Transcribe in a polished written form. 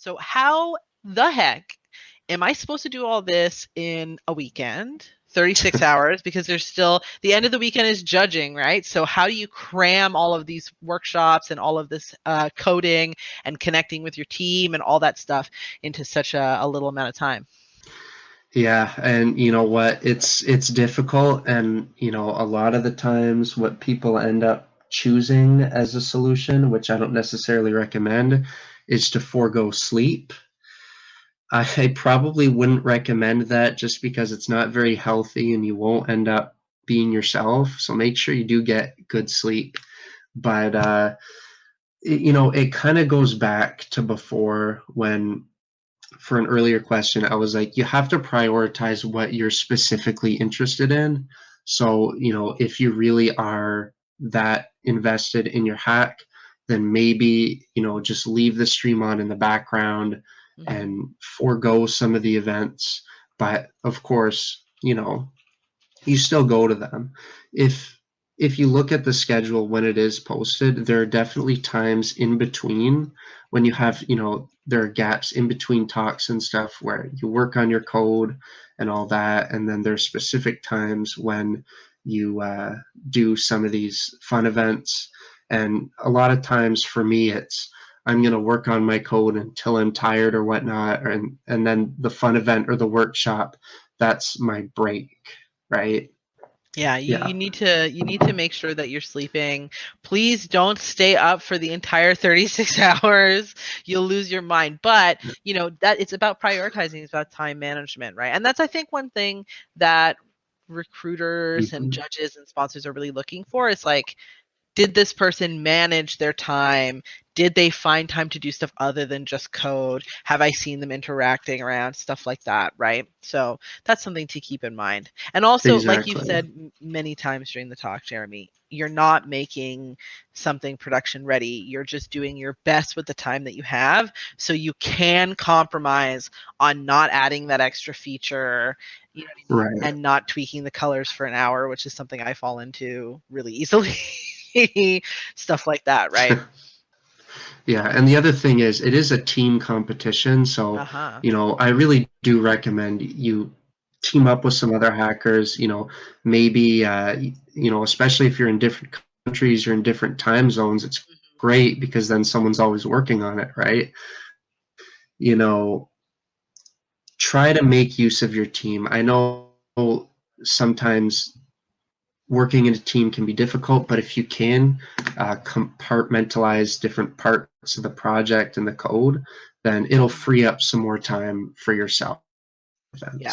So how the heck am I supposed to do all this in a weekend? 36 hours, because there's still the end of the weekend is judging, right? So how do you cram all of these workshops and all of this coding and connecting with your team and all that stuff into such a little amount of time? Yeah, and you know what? It's difficult, and you know, a lot of the times what people end up choosing as a solution, which I don't necessarily recommend, is to forego sleep. I probably wouldn't recommend that just because it's not very healthy and you won't end up being yourself. So make sure you do get good sleep. But you know, it kind of goes back to before when for an earlier question, I was like, you have to prioritize what you're specifically interested in. So, you know, if you really are that invested in your hack, then maybe, you know, just leave the stream on in the background Mm-hmm. and forego some of the events. But of course, you know, you still go to them. If if you look at the schedule when it is posted, there are definitely times in between when you have, you know, there are gaps in between talks and stuff where you work on your code and all that, and then there's specific times when you do some of these fun events. And a lot of times for me, it's I'm going to work on my code until I'm tired or whatnot, and then the fun event or the workshop, that's my break, right? Yeah, you Yeah. need to make sure that you're sleeping. Please don't stay up for the entire 36 hours. You'll lose your mind. But, you know, that it's about prioritizing, it's about time management, right? And that's I think one thing that recruiters and Mhm. judges and sponsors are really looking for is like, did this person manage their time? Did they find time to do stuff other than just code? Have I seen them interacting around stuff like that, right? So that's something to keep in mind. And also, like you've Exactly. said many times during the talk, Jeremie, you're not making something production ready. You're just doing your best with the time that you have. So you can compromise on not adding that extra feature, you know what I mean? Right. And not tweaking the colors for an hour, which is something I fall into really easily. Stuff like that, right? Yeah, and the other thing is it is a team competition, so Uh-huh. you know, I really do recommend you team up with some other hackers, you know, maybe you know, especially if you're in different countries, you're in different time zones, it's great because then someone's always working on it, right? You know, try to make use of your team. I know sometimes working in a team can be difficult, but if you can compartmentalize different parts of the project and the code, then it'll Mhm. free up some more time for yourself. Yeah.